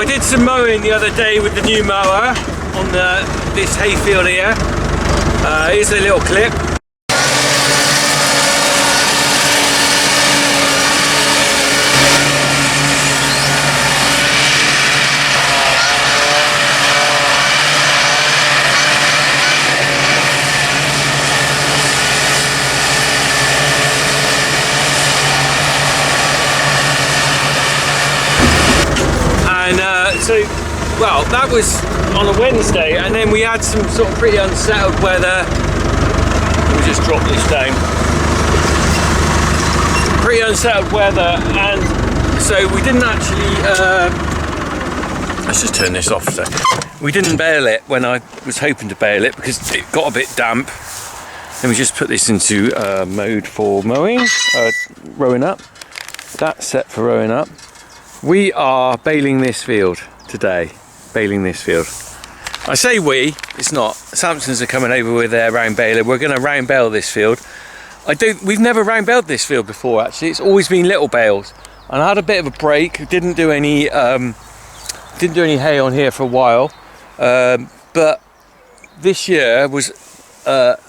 I did some mowing the other day with the new mower on this hayfield here. Here's a little clip. Well, that was on a Wednesday, and then we had some sort of pretty unsettled weather. Let me just drop this down. Pretty unsettled weather, and so we didn't actually let's just turn this off a second. We didn't bale it when I was hoping to bale it because it got a bit damp. Then we just put this into mode for mowing, rowing up. That's set for rowing up. We are baling this field today. Baling this field. I say we, it's not. Samsons are coming over with their round baler. We're going to round bale this field. We've never round baled this field before actually. It's always been little bales. And I had a bit of a break. Didn't do any hay on here for a while. But this year was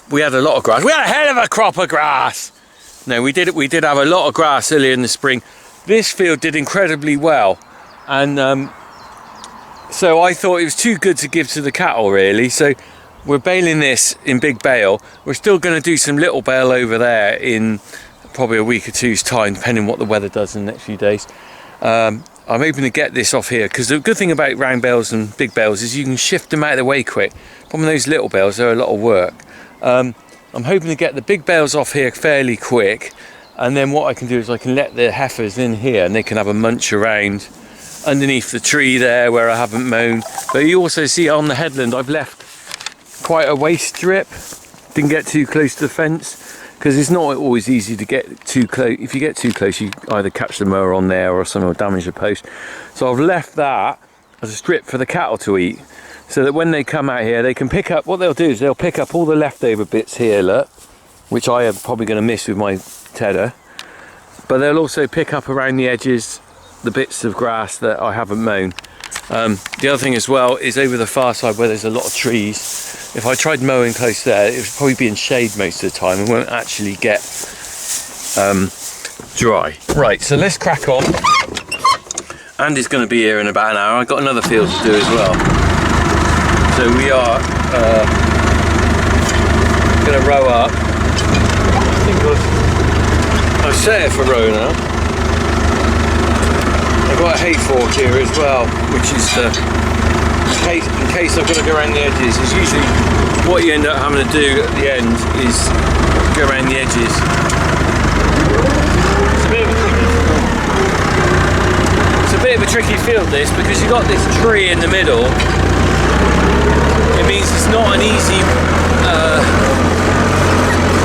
we had a lot of grass. We had a hell of a crop of grass. No, we did have a lot of grass earlier in the spring. This field did incredibly well, and so I thought it was too good to give to the cattle really. So we're baling this in big bale. We're still going to do some little bale over there in probably a week or two's time, depending what the weather does in the next few days. I'm hoping to get this off here because the good thing about round bales and big bales is you can shift them out of the way quick. From those little bales, they're a lot of work. I'm hoping to get the big bales off here fairly quick, and then what I can do is I can let the heifers in here and they can have a munch around underneath the tree there where I haven't mown. But you also see on the headland I've left quite a waste strip. Didn't get too close to the fence because it's not always easy to get too close. If you get too close you either catch the mower on there or someone will damage the post. So I've left that as a strip for the cattle to eat, so that when they come out here they can pick up, what they'll do is they'll pick up all the leftover bits here, look, which I am probably going to miss with my tedder, but they'll also pick up around the edges the bits of grass that I haven't mown. The other thing as well is over the far side where there's a lot of trees, if I tried mowing close there it would probably be in shade most of the time and won't actually get dry. Right, so let's crack on. Andy's going to be here in about an hour. I've got another field to do as well. So we are going to row up. I think I've set it for row now. I've got a hay fork here as well, which is in case I've got to go around the edges. Is usually what you end up having to do at the end is go around the edges. It's a bit of a tricky field this, because you've got this tree in the middle. It means it's not an easy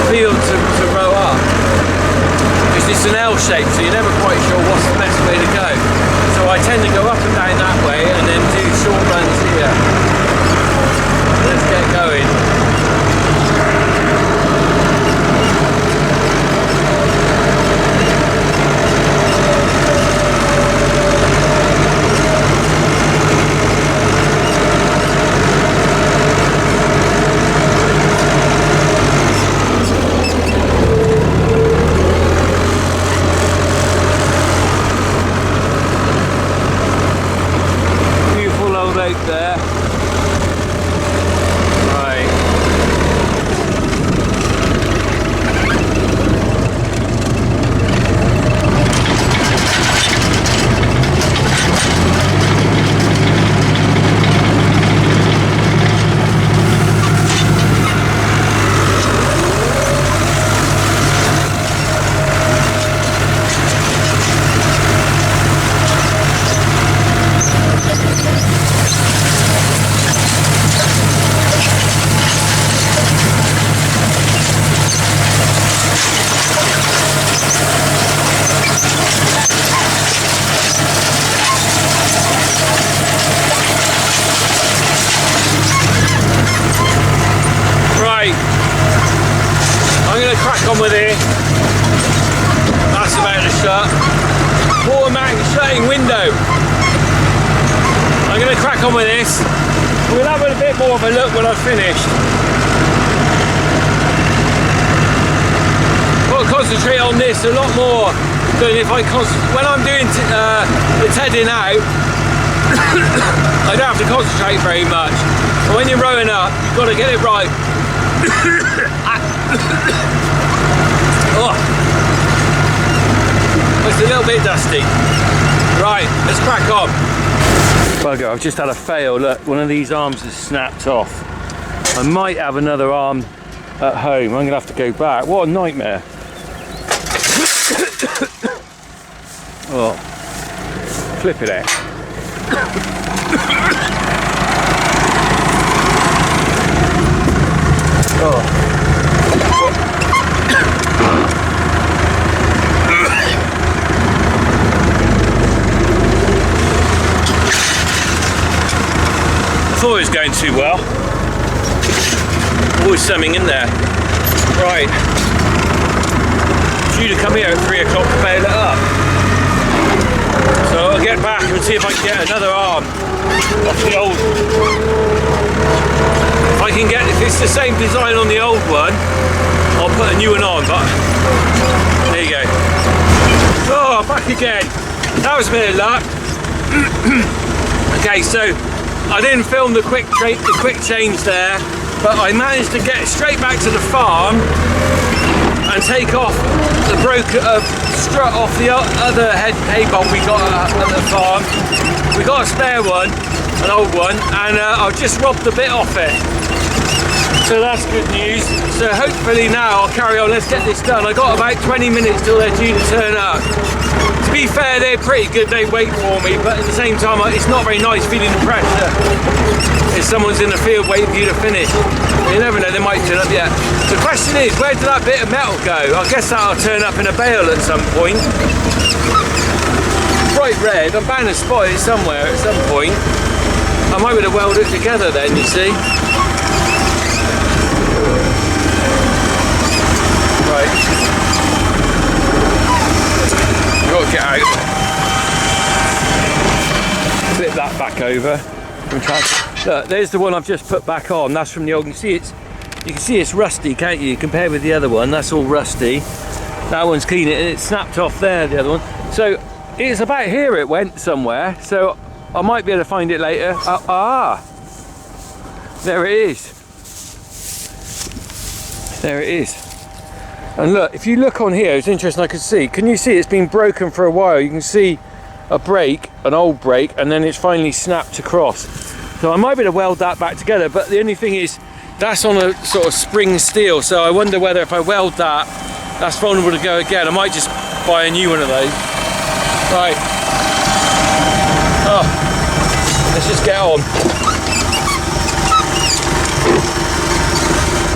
field to row up, because it's an L shape, so you're never quite sure what's the best way to go. So I tend to go up and down that way and then do short runs here. Let's get going. On with it. That's about to shut. Automatic shutting window. crack on with this. We'll have a bit more of a look when I've finished. Got to concentrate on this a lot more than if I when I'm doing the tedding out. I don't have to concentrate very much. But when you're rowing up, you've got to get it right. Oh. It's a little bit dusty. Right, let's crack on. Bugger, I've just had a fail. Look, one of these arms has snapped off. I might have another arm at home. I'm going to have to go back. What a nightmare. Oh, flip it out. Oh. I thought it was going too well. Always something in there. Right. Due to come here at 3 o'clock to bail it up. So I'll get back and see if I can get another arm off the old. If I can get, if it's the same design on the old one, I'll put a new one on, but there you go. Oh, back again. That was a bit of luck. Okay, so I didn't film the quick change there, but I managed to get straight back to the farm and take off the strut off the other hay bolt we got at the farm. We got a spare one, an old one, and I've just robbed the bit off it. So that's good news. So hopefully now I'll carry on. Let's get this done. I got about 20 minutes till they're due to turn up. To be fair, they're pretty good. They wait for me, but at the same time, it's not very nice feeling the pressure if someone's in the field waiting for you to finish. You never know, they might turn up yet. The question is, where did that bit of metal go? I guess that'll turn up in a bale at some point. Bright red. I'm bound to spot it somewhere at some point. I might be able to weld it together then, you see. Right. Got to get out. Flip that back over. Look, there's the one I've just put back on. That's from the old. You can see it's rusty, can't you? Compared with the other one, that's all rusty. That one's clean. It snapped off there. The other one. So it's about here. It went somewhere. So I might be able to find it later. There it is. There it is. And look, if you look on here, it's interesting. I could see. Can you see it's been broken for a while? You can see a break, an old break, and then it's finally snapped across. So I might be able to weld that back together, but the only thing is that's on a sort of spring steel, so I wonder whether if I weld that, that's vulnerable to go again. I might just buy a new one of those. Right. Oh, let's just get on.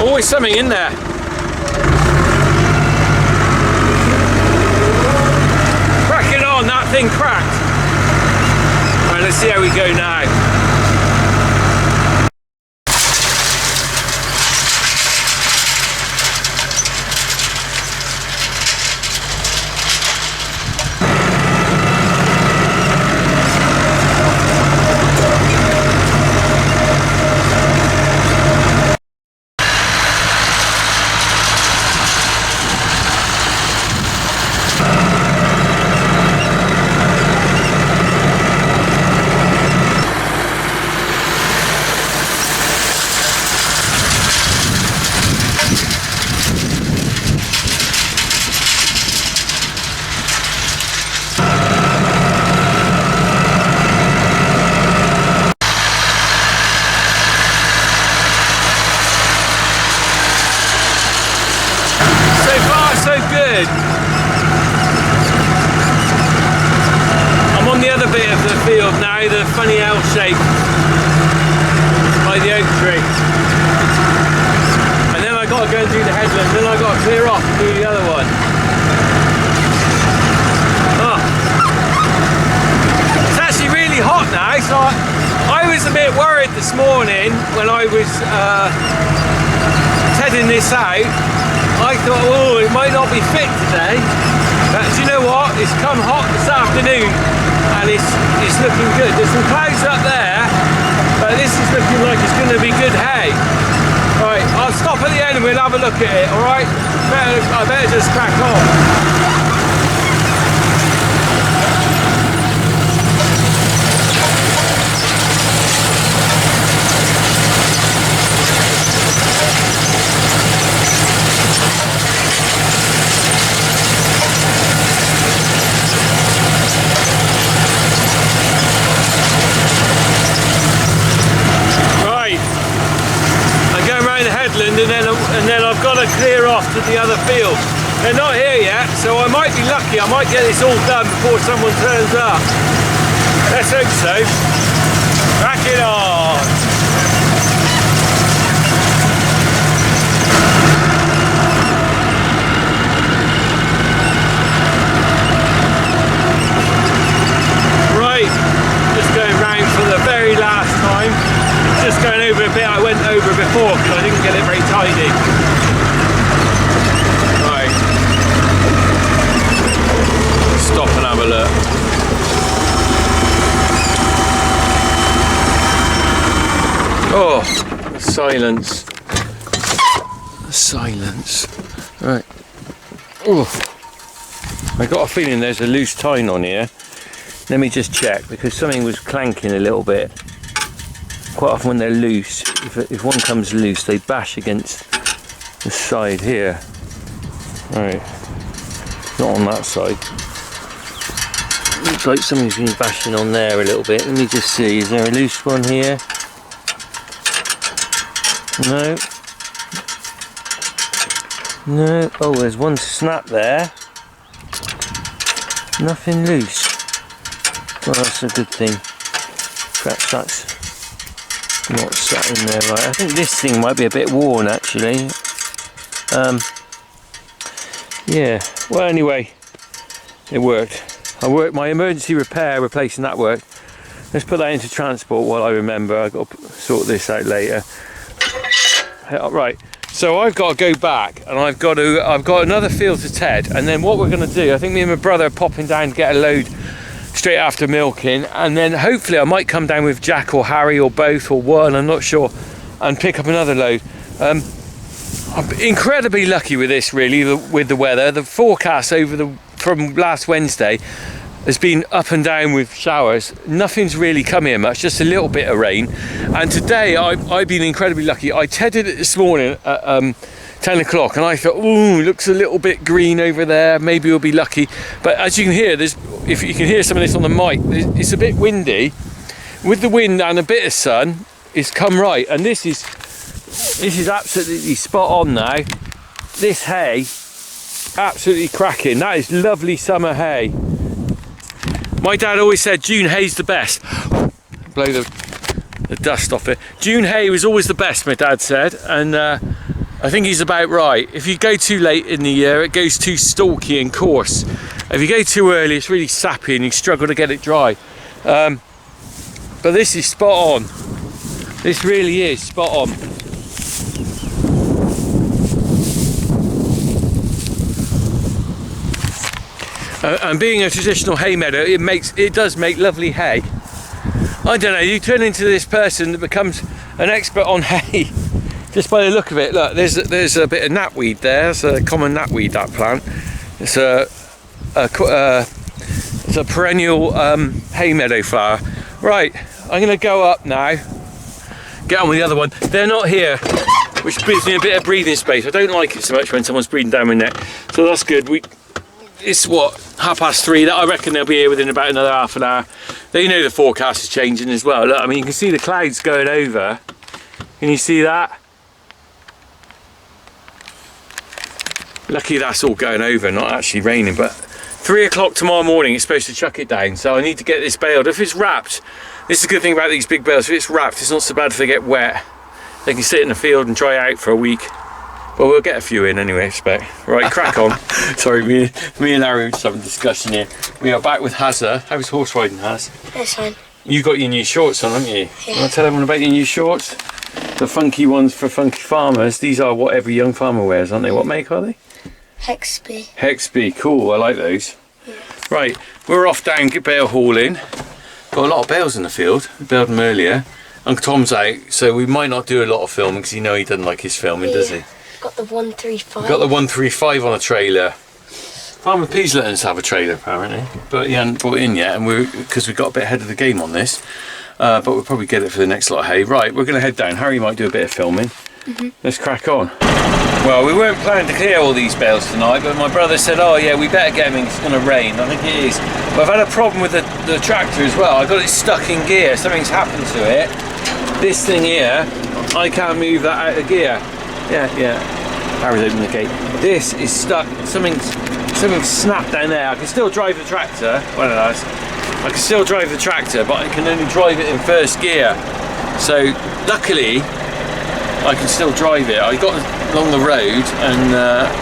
Always something in there. Cracking on, that thing cracked. Right, let's see how we go now. I'm on the other bit of the field now, the funny L shape by the oak tree. And then I got to go and do the headland, then I got to clear off and do the other one. Oh. It's actually really hot now, so I was a bit worried this morning when I was tedding this out. I thought, oh, it might not be fit today, but do you know what? It's come hot this afternoon and it's looking good. There's some clouds up there, looking like it's going to be good hay. Right, I'll stop at the end and we'll have a look at it, alright? I better just crack on. And then I've got to clear off to the other field. They're not here yet, so I might be lucky. I might get this all done before someone turns up. Let's hope so. Crack it on. Right, just going round for the very last time. Just going over a bit I went over before because I didn't get it very tidy. Right. Stop and have a look. Oh, silence. Silence. Right. Oh, I got a feeling there's a loose tine on here. Let me just check because something was clanking a little bit. Quite often when they're loose, if one comes loose, they bash against the side here. Right, not on that side. Looks like something's been bashing on there a little bit. Let me just see, is there a loose one here? No. No, oh there's one snap there. Nothing loose. Well, that's a good thing. Perhaps that's not sat in there right. I think this thing might be a bit worn actually. Yeah, well anyway, it worked. I worked my emergency repair replacing that worked. Let's put that into transport while I remember. I've got to sort this out later. Right, so I've got to go back and I've got another field to Ted, and then what we're going to do, I think me and my brother are popping down to get a load straight after milking, and then hopefully I might come down with Jack or Harry or both or one, I'm not sure, and pick up another load. I'm incredibly lucky with this really, with the weather. The forecast from last Wednesday has been up and down with showers. Nothing's really come here much, just a little bit of rain, and today I've been incredibly lucky. I tedded it this morning at 10 o'clock and I thought, ooh, looks a little bit green over there, maybe we'll be lucky. But as you can hear, if you can hear some of this on the mic, it's a bit windy. With the wind and a bit of sun, it's come right, and this is absolutely spot on now. This hay, absolutely cracking. That is lovely summer hay. My dad always said June hay's the best. Blow the dust off it. June hay was always the best, my dad said, and I think he's about right. If you go too late in the year, it goes too stalky and coarse. If you go too early, it's really sappy and you struggle to get it dry. But this is spot on. This really is spot on. And being a traditional hay meadow, it does make lovely hay. I don't know, you turn into this person that becomes an expert on hay just by the look of it. Look, there's a bit of knapweed there. It's a common knapweed, that plant. It's a perennial hay meadow flower. Right, I'm going to go up now, get on with the other one. They're not here, which gives me a bit of breathing space. I don't like it so much when someone's breathing down my neck, so that's good. It's what, 3:30. I reckon they'll be here within about another half an hour. They know the forecast is changing as well. Look, I mean, you can see the clouds going over. Can you see that? Lucky that's all going over, not actually raining. But 3 o'clock tomorrow morning, it's supposed to chuck it down. So I need to get this baled. If it's wrapped, this is a good thing about these big bales. If it's wrapped, it's not so bad if they get wet. They can sit in the field and dry out for a week. But we'll get a few in anyway, I expect. Right, crack on. Sorry, me and Larry were just having a discussion here. We are back with Hazza. How's horse riding, Haz? That's fine. You got your new shorts on, haven't you? Yeah. Want to tell everyone about your new shorts? The funky ones for funky farmers. These are what every young farmer wears, aren't they? What make are they? Hexby. Hexby, cool. I like those. Yeah. Right, we're off down, get bale hauling. Got a lot of bales in the field. We baled them earlier. Uncle Tom's out, so we might not do a lot of filming because he doesn't like his filming, does he? Got the 135. Got the 135 on a trailer. Farmer P's letting us have a trailer apparently, but he hadn't brought it in yet, and because we got a bit ahead of the game on this. But we'll probably get it for the next lot of hay. Right, we're going to head down. Harry might do a bit of filming. Let's crack on. Well, we weren't planning to clear all these bales tonight, but my brother said, oh yeah, we better get them in, it's going to rain. I think it is. But I've had a problem with the tractor as well. I got it stuck in gear. Something's happened to it. This thing here, I can't move that out of gear. Yeah. Harry's opened the gate. This is stuck. Something's snapped down there. I can still drive the tractor. I can still drive the tractor, but I can only drive it in first gear. So luckily, I can still drive it. I got along the road and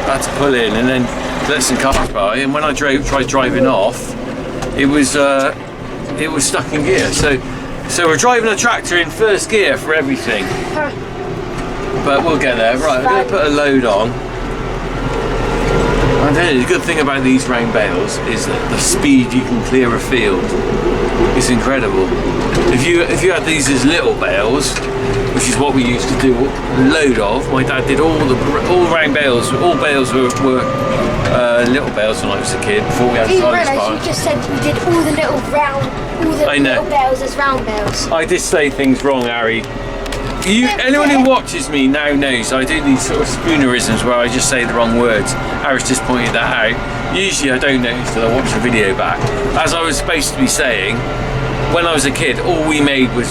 had to pull in and then let some cars by. And when I tried driving off, it was stuck in gear. So we're driving a tractor in first gear for everything. But we'll get there. Right, I'm going to put a load on. I tell you, the good thing about these round bales is that the speed you can clear a field is incredible. If you had these as little bales, which is what we used to do a load of, my dad did all round bales. All bales were little bales when I was a kid before we had a silage barn. You just said we did all the little little bales as round bales. I did say things wrong, Harry. Anyone who watches me now knows I do these sort of spoonerisms where I just say the wrong words. Harris just pointed that out. Usually I don't notice till I watch the video back. As I was supposed to be saying, when I was a kid, all we made was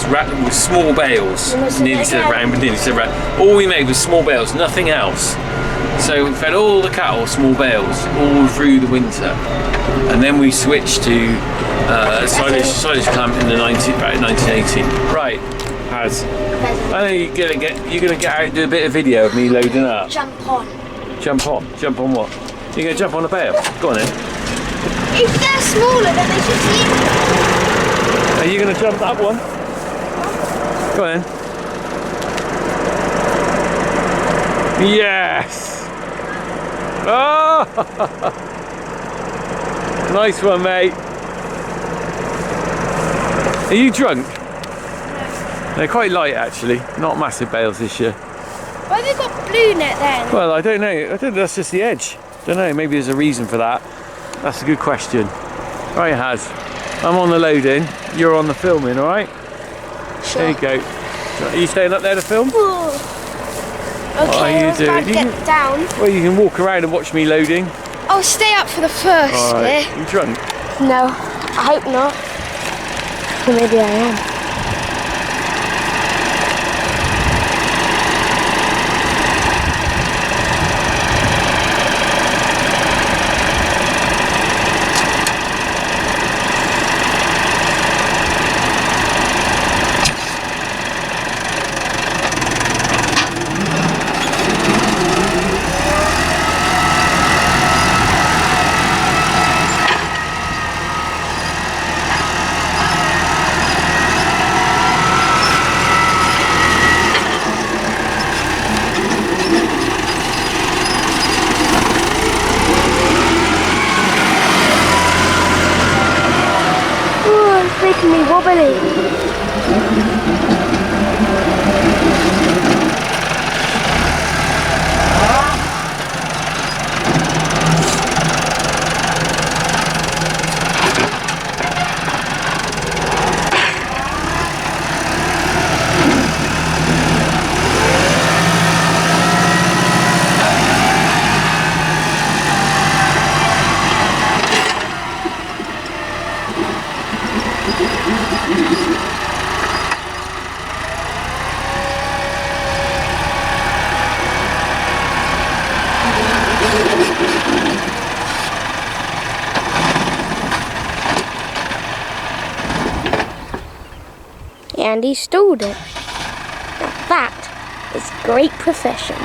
small bales. Nearly said round, but nearly said round. All we made was small bales, nothing else. So we fed all the cattle small bales all through the winter, and then we switched to silage clamp in about 1980. Right, Haz. I know you're gonna get out and do a bit of video of me loading up. Jump on. Jump on? Jump on what? You're gonna jump on a bale? Go on then. If they're smaller, then they should see. Are you gonna jump that one? Go on then. Yes! Oh! Nice one, mate. Are you drunk? They're quite light actually, not massive bales this year. Why have they got blue net then? Well, I don't know. I think that's just the edge. Don't know, maybe there's a reason for that. That's a good question. Right, Haz. I'm on the loading, you're on the filming, alright? Sure. There you go. Are you staying up there to film? Ooh. Okay, what are you doing? Get down. Well, you can walk around and watch me loading. I'll stay up for the first bit. You drunk? No, I hope not. Or maybe I am. Making me wobbly. And he stalled it. Now that is great profession.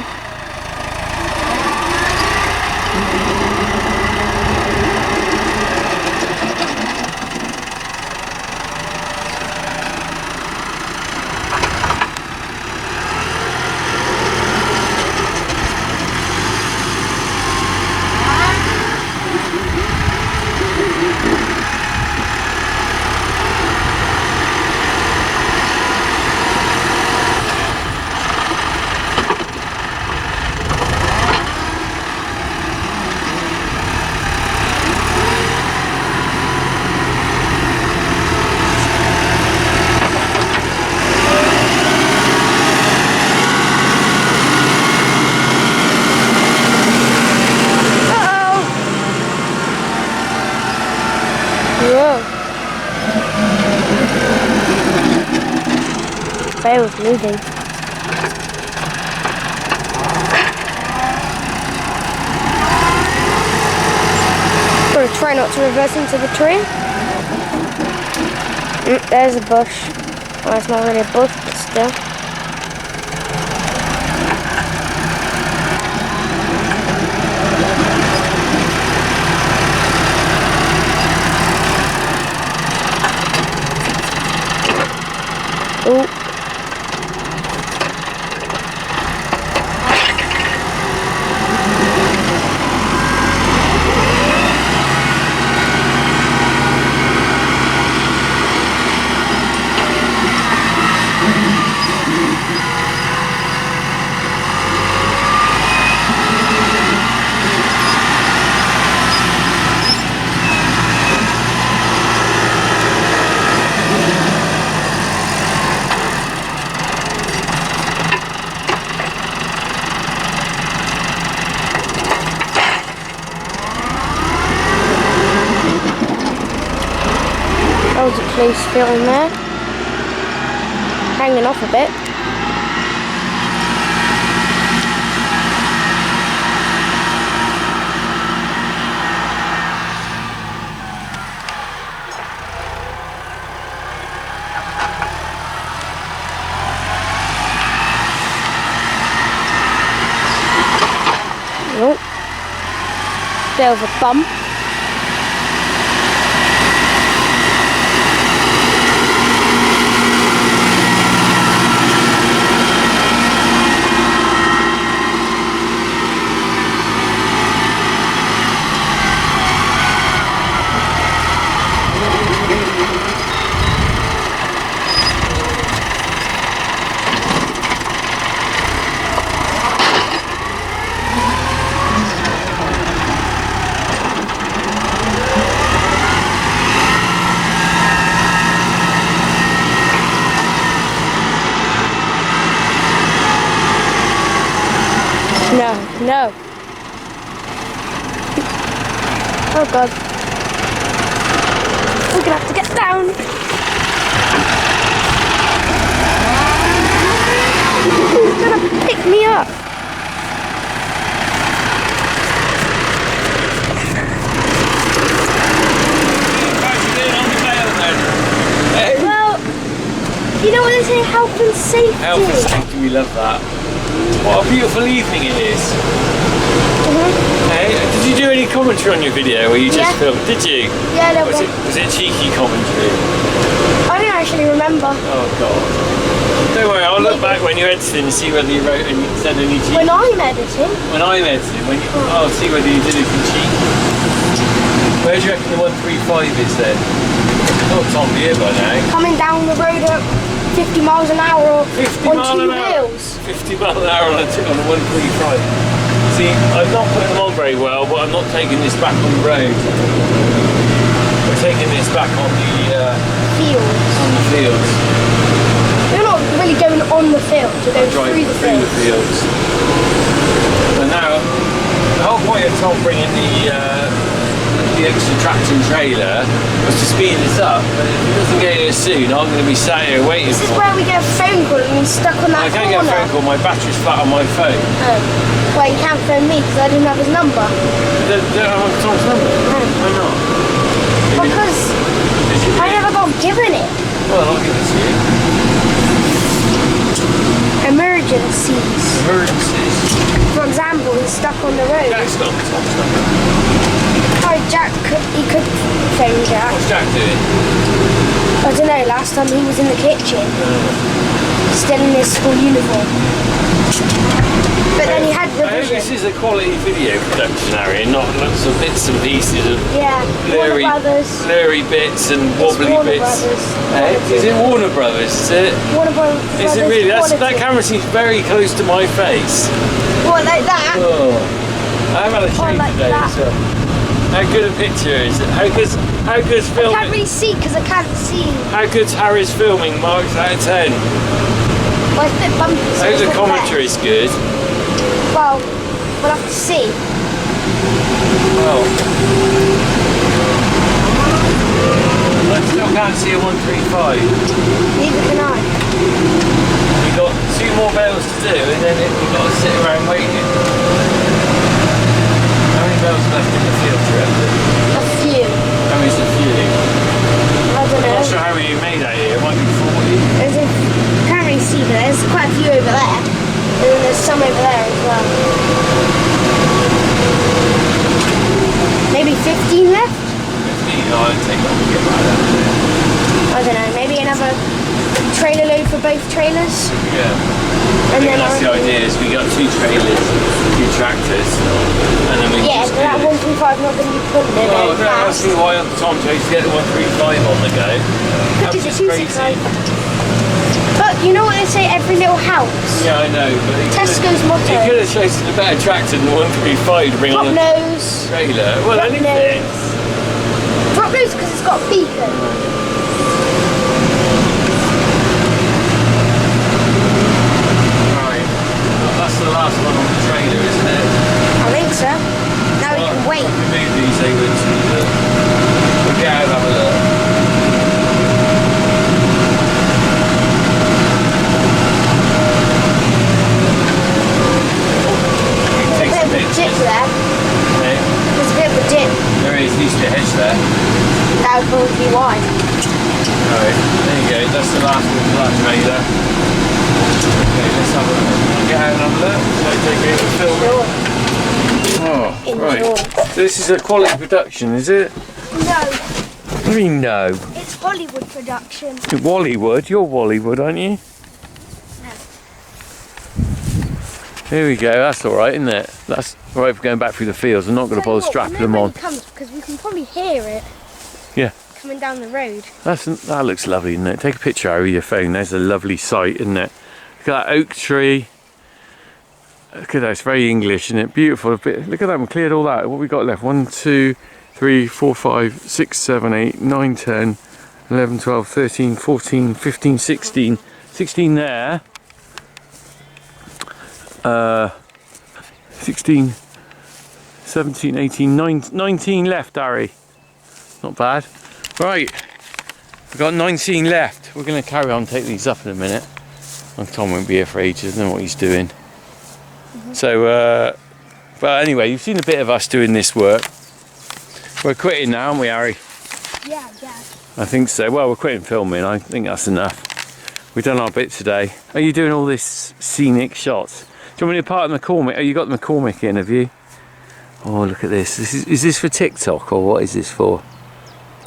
Bale's moving. Gotta try not to reverse into the tree. There's a bush. Well, it's not really a bush, but still. Oh. That was a close film there. Hanging off a bit. Nope. Bit of a bump. No. Oh God. We're gonna have to get down. He's gonna pick me up. Well, you know what they say, health and safety. Health and safety, we love that. What a beautiful evening it is. Hey, did you do any commentary on your video or you just filmed? Did you? Yeah, there was it cheeky commentary? I don't actually remember. Oh God. Don't worry, I'll look back when you're editing and see whether you wrote and said any cheeky. When I'm editing? When I'm editing, I'll see whether you did anything cheeky. Where do you reckon the 135 is then? Oh, it's on here by now. Coming down the road at 50 miles an hour on two wheels. 50 miles an hour on a 135. See, I've not put them on very well, but I'm not taking this back on the road. We're taking this back on the fields. On the fields. You're not really going on the fields, you're going through the fields. And now, the whole point of Tom bringing the extra tractor and trailer was to speed this up, but if he doesn't get here soon, I'm going to be sat here waiting for him. This is where we get a phone call and we're stuck on that corner. I can't get a phone call, my battery's flat on my phone. Oh. Well, you can't phone me because I didn't have his number. You don't have Tom's number? No. Why not? Because I never got given it. Well, I'll give it to you. Emergencies. Emergencies. For example, he's stuck on the road. Jack's got Tom's number. Oh, Jack, he could phone Jack. What's Jack doing? I don't know, last time he was in the kitchen. Still in his school uniform. But then he had revision. I hope this is a quality video production, Harry, and not lots of bits and pieces of blurry bits and wobbly bits. Hey, is it Warner Brothers? Is it? Warner Brothers. Is it really? That camera seems very close to my face. What, like that? Oh. I haven't had a shave like today, that. so. How good a picture is it? How good's filming? I can't really see because I can't see. How good's Harry's filming? Marks out of 10. Well, it's a bit bumpy. So I hope the commentary's good. Well, we'll have to see. Well, I still can't see a 135. Neither can I. for both trailers. Yeah. And then that's the idea, is we got 2 trailers, 2 tractors, and then we yeah, just but that 135 not going to be putting it well, very I don't fast. see why Tom chose to get the 135 on the go. That was just crazy. But you know what they say, every little helps. Yeah, I know, but Tesco's motto. He could have chosen a better tractor than the 135 to bring Top on a nose. trailer. Well, Drop anything. Drop nose because it's got a beacon. Right. Well, that's the last one on the trailer, isn't it? I think so. Now we can wait. We move these over to the... We'll get out and have a look. Dip there. Okay. There's a bit of a dip. There is, used to hedge there. That would probably be why. Alright, there you go, that's the last one for that trailer. Okay, let's have a look. I'll get out and have a look. So I take it and film it. Oh, right. So this is a quality production, is it? No. What do you mean no? It's Hollywood production. Wallywood? You're Wallywood, aren't you? Here we go, that's alright, isn't it? That's alright for going back through the fields. I'm not going to bother strapping them on. Comes because we can probably hear it. Yeah. Coming down the road. That looks lovely, isn't it? Take a picture out with your phone. There's a lovely sight, isn't it? Look at that oak tree. Look at that, it's very English, isn't it? Beautiful. Look at that, we cleared all that. What we got left? 1, 2, 3, 4, 5, 6, 7, 8, 9, 10, 11, 12, 13, 14, 15, 16. 16 there. 16, 17, 18, 19 left, Harry. Not bad. Right, we've got 19 left. We're going to carry on, take these up in a minute. And Tom won't be here for ages, I don't know what he's doing. So, but anyway, you've seen a bit of us doing this work. We're quitting now, aren't we, Harry? Yeah. I think so. Well, we're quitting filming. I think that's enough. We've done our bit today. Are you doing all this scenic shots? Do you want me to part of McCormick? Oh, you got the McCormick in, have you? Oh, look at this. Is this for TikTok or what is this for?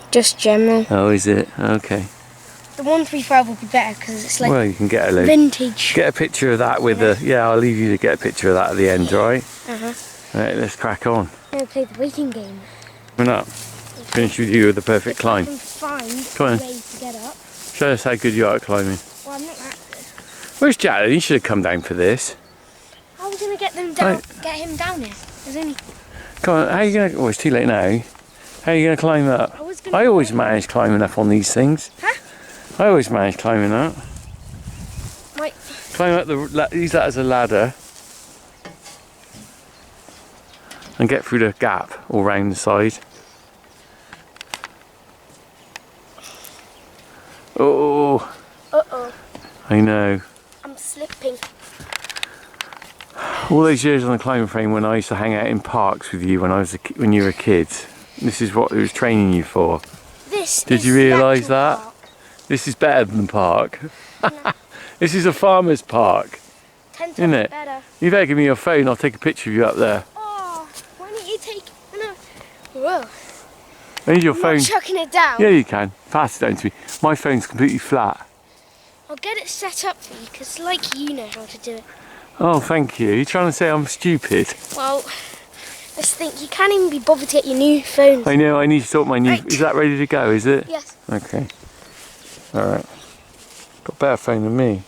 Just general. Oh, is it? Okay. The 135 will be better because it's like well, you can get a load. Vintage. Get a picture of that with the... Yeah, I'll leave you to get a picture of that at the end, right? Right, let's crack on. I'm going to play the waiting game. Coming up. Finish with you with the perfect climb. I can find Come on. a way to get up. Show us how good you are at climbing. Well, I'm not that good. Where's Jack? He should have come down for this. How are we going to get them down? Get him down here? There's only... Come on, how are you going to... Oh, it's too late now. How are you going to climb up? I always manage climbing up on these things. Huh? I always manage climbing up. Right. Climb up use that as a ladder. And get through the gap all round the side. Oh. Uh-oh. I know. I'm slipping. All those years on the climbing frame when I used to hang out in parks with you when you were a kid. This is what it was training you for. Did you realise that? Park. This is better than the park. No. This is a farmer's park. 10 times isn't it? better. You better give me your phone, I'll take a picture of you up there. Oh, why don't you take... No. Whoa. I need your I'm phone. not chucking it down. Yeah, you can. Pass it down to me. My phone's completely flat. I'll get it set up for you because like you know how to do it. Oh, thank you. You're trying to say I'm stupid? Well, let's think. You can't even be bothered to get your new phone. I know, I need to sort my new... Right. Is that ready to go, is it? Yes. Okay. Alright. Got a better phone than me.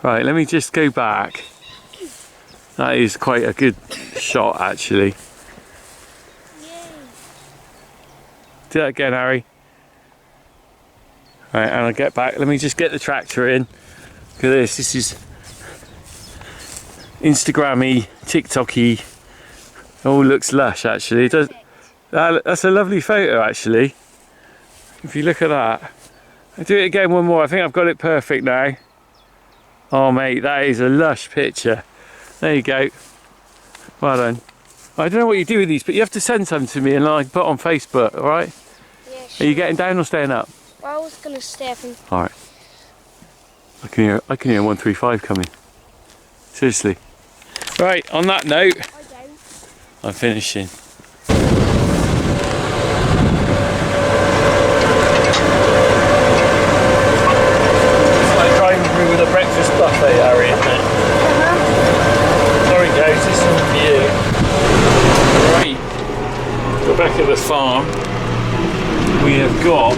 Right, let me just go back. That is quite a good shot, actually. Yay. Do that again, Harry. Right, and I'll get back. Let me just get the tractor in. Look at this. This is Instagrammy, TikToky. Oh, looks lush, actually. It does. That's a lovely photo, actually. If you look at that. I'll do it again one more. I think I've got it perfect now. Oh, mate, that is a lush picture. There you go. Well done. I don't know what you do with these, but you have to send some to me and I put on Facebook, all right? Yeah, sure. Are you getting down or staying up? Well, I was going to stay up and... All right. I can hear 135 coming. Seriously. Right, on that note, I'm finishing. spot.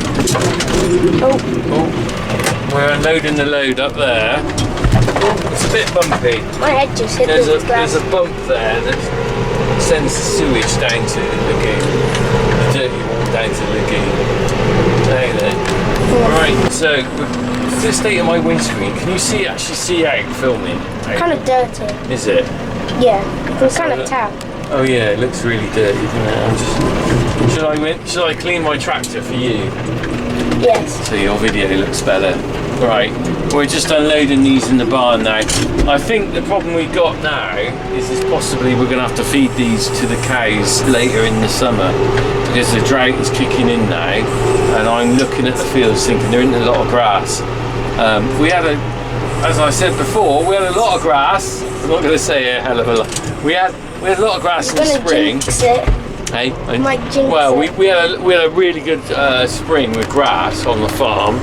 Oh, We're unloading the load up there. Oh, it's a bit bumpy. my head just hit There's the a glass. bump there that sends the sewage down to the lagoon. The dirty water down to the lagoon. Now then. Right, so what's the state of my windscreen? Can you actually see out filming? Kind of dirty. Is it? Yeah, you can kind of tell. Oh yeah, it looks really dirty, doesn't it? Should I clean my tractor for you? Yes. So your video looks better. Right, we're just unloading these in the barn now. I think the problem we've got now is possibly we're going to have to feed these to the cows later in the summer because the drought is kicking in now, and I'm looking at the fields thinking there isn't a lot of grass. As I said before, we had a lot of grass. I'm not going to say a hell of a lot. We had a lot of grass in the spring. Jinx it. Hey, Might jinx well, it. we had a really good spring with grass on the farm,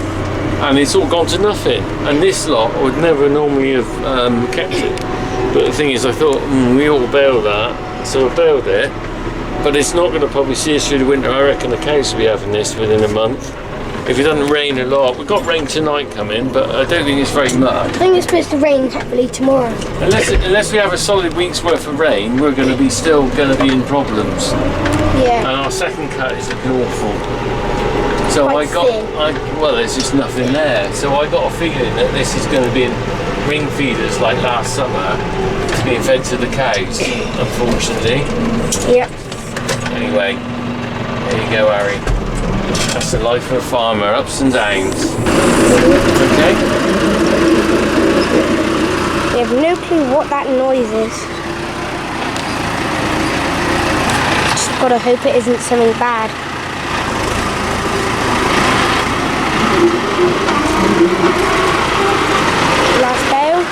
and it's all gone to nothing. And this lot would never normally have kept it. But the thing is, I thought we ought to bale that, so I baled it. But it's not going to probably see us through the winter. I reckon the cows will be having this within a month. If it doesn't rain a lot, we've got rain tonight coming, but I don't think it's very much. I think it's supposed to rain heavily tomorrow. Unless we have a solid week's worth of rain, we're going to be still going to be in problems. Yeah. And our second cut is looking awful. So Quite well, there's just nothing there. So I got a feeling that this is going to be in ring feeders like last summer. It's being fed to the cows, unfortunately. Yep. Anyway, there you go, Harry. That's the life of a farmer, ups and downs. Okay? We have no clue what that noise is. Just gotta hope it isn't something bad. Last bale.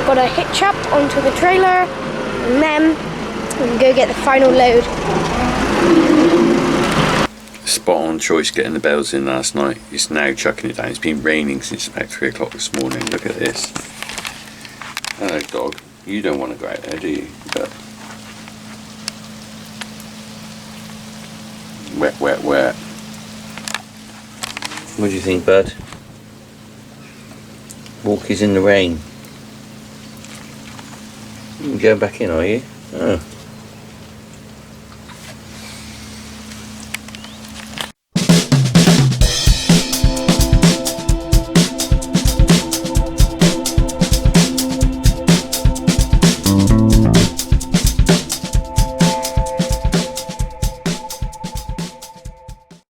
Got to hitch up onto the trailer, and then we can go get the final load. Spot on choice getting the bales in last night. It's now chucking it down. It's been raining since about 3 o'clock this morning. Look at this. Hello, dog. You don't want to go out there, do you? But wet, wet, wet. What do you think, bud? Walkies in the rain. You're going back in, are you? Oh.